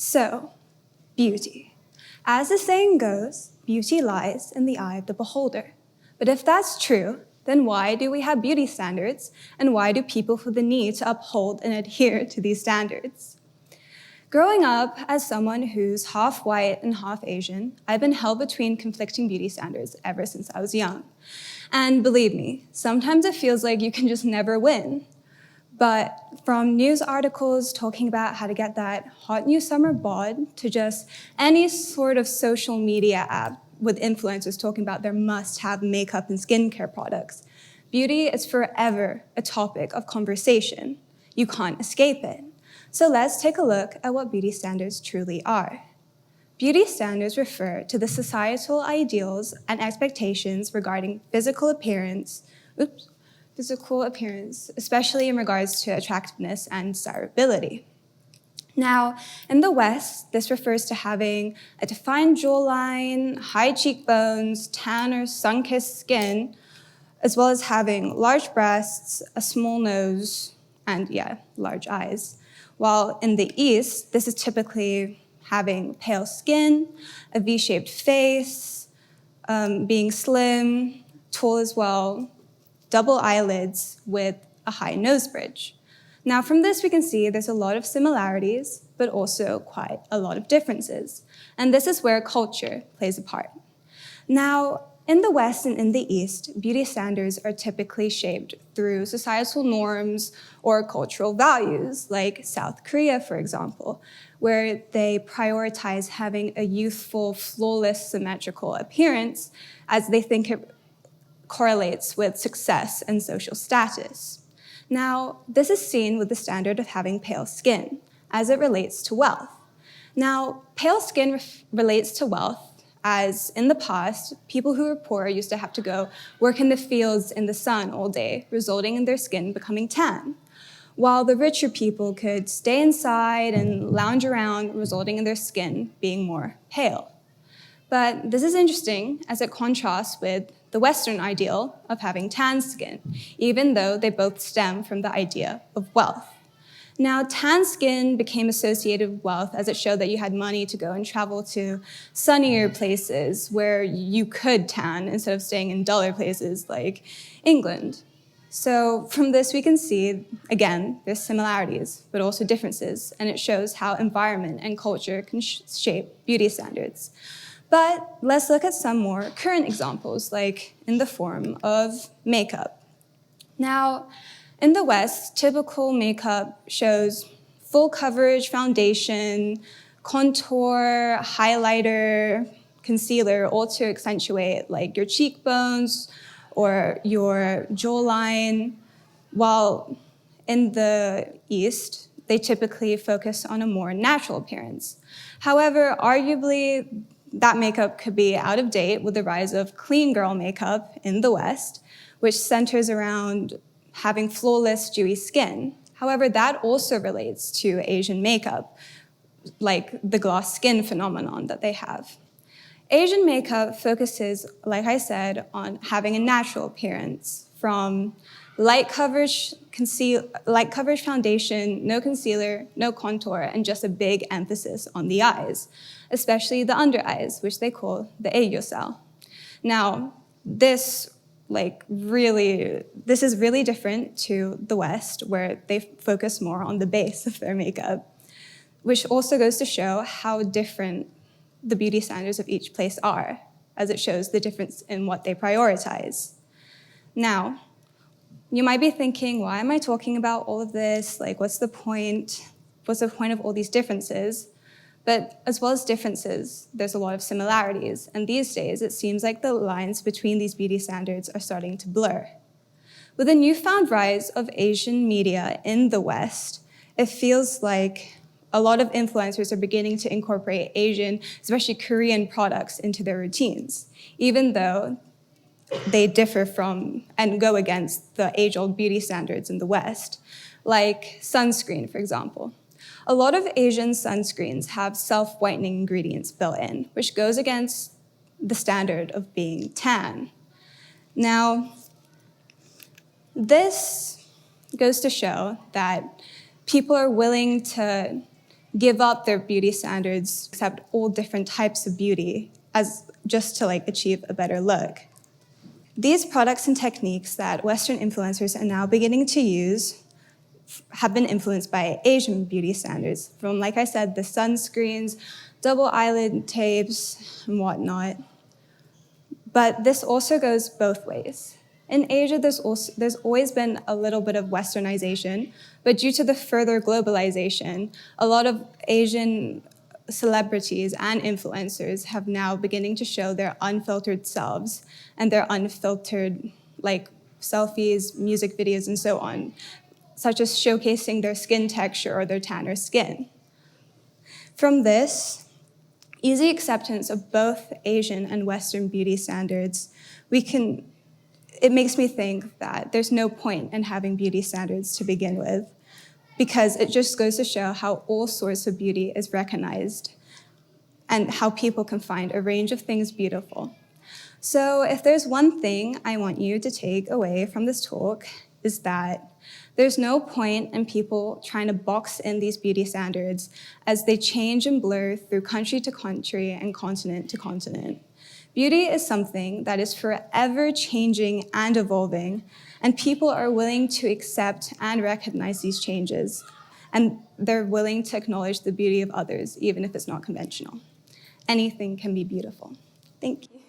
So, beauty. As the saying goes, beauty lies in the eye of the beholder. But if that's true, then why do we have beauty standards, and why do people feel the need to uphold and adhere to these standards? Growing up as someone who's half white and half Asian, I've been held between conflicting beauty standards ever since I was young. And believe me, sometimes it feels like you can just never win. But from news articles talking about how to get that hot new summer bod to just any sort of social media app with influencers talking about their must-have makeup and skincare products, beauty is forever a topic of conversation. You can't escape it. So let's take a look at what beauty standards truly are. Beauty standards refer to the societal ideals and expectations regarding physical appearance, especially in regards to attractiveness and desirability. Now, in the West, this refers to having a defined jawline, high cheekbones, tan or sun-kissed skin, as well as having large breasts, a small nose, and large eyes. While in the East, this is typically having pale skin, a V-shaped face, being slim, tall as well, double eyelids with a high nose bridge. Now from this we can see there's a lot of similarities, but also quite a lot of differences. And this is where culture plays a part. Now, in the West and in the East, beauty standards are typically shaped through societal norms or cultural values, like South Korea, for example, where they prioritize having a youthful, flawless, symmetrical appearance as they think it correlates with success and social status. Now, this is seen with the standard of having pale skin as it relates to wealth. Now, pale skin relates to wealth as in the past, people who were poor used to have to go work in the fields in the sun all day, resulting in their skin becoming tan, while the richer people could stay inside and lounge around, resulting in their skin being more pale. But this is interesting as it contrasts with the Western ideal of having tan skin, even though they both stem from the idea of wealth. Now, tan skin became associated with wealth as it showed that you had money to go and travel to sunnier places where you could tan instead of staying in duller places like England. So from this, we can see, again, there's similarities, but also differences, and it shows how environment and culture can shape beauty standards. But let's look at some more current examples, like in the form of makeup. Now, in the West, typical makeup shows full coverage foundation, contour, highlighter, concealer, all to accentuate like your cheekbones or your jawline, while in the East, they typically focus on a more natural appearance. However, arguably, that makeup could be out of date with the rise of clean girl makeup in the West, which centers around having flawless, dewy skin. However, that also relates to Asian makeup, like the glass skin phenomenon that they have. Asian makeup focuses, like I said, on having a natural appearance, from light coverage foundation, no concealer, no contour, and just a big emphasis on the eyes, especially the under eyes, which they call the aegyosal. Now, this is really different to the West, where they focus more on the base of their makeup, which also goes to show how different the beauty standards of each place are, as it shows the difference in what they prioritize. Now, you might be thinking, why am I talking about all of this? Like, what's the point? What's the point of all these differences? But as well as differences, there's a lot of similarities. And these days, it seems like the lines between these beauty standards are starting to blur. With the newfound rise of Asian media in the West, it feels like a lot of influencers are beginning to incorporate Asian, especially Korean products into their routines, even though they differ from and go against the age-old beauty standards in the West, like sunscreen, for example. A lot of Asian sunscreens have self-whitening ingredients built in, which goes against the standard of being tan. Now, this goes to show that people are willing to give up their beauty standards, accept all different types of beauty as just to achieve a better look. These products and techniques that Western influencers are now beginning to use have been influenced by Asian beauty standards, from, like I said, the sunscreens, double eyelid tapes, and whatnot. But this also goes both ways. In Asia, there's always been a little bit of westernization, but due to the further globalization, a lot of Asian celebrities and influencers have now beginning to show their unfiltered selves and their unfiltered selfies, music videos, and so on, such as showcasing their skin texture or their tanner skin. From this easy acceptance of both Asian and Western beauty standards, it makes me think that there's no point in having beauty standards to begin with, because it just goes to show how all sorts of beauty is recognized and how people can find a range of things beautiful. So if there's one thing I want you to take away from this talk, is that there's no point in people trying to box in these beauty standards as they change and blur through country to country and continent to continent. Beauty is something that is forever changing and evolving, and people are willing to accept and recognize these changes, and they're willing to acknowledge the beauty of others, even if it's not conventional. Anything can be beautiful. Thank you.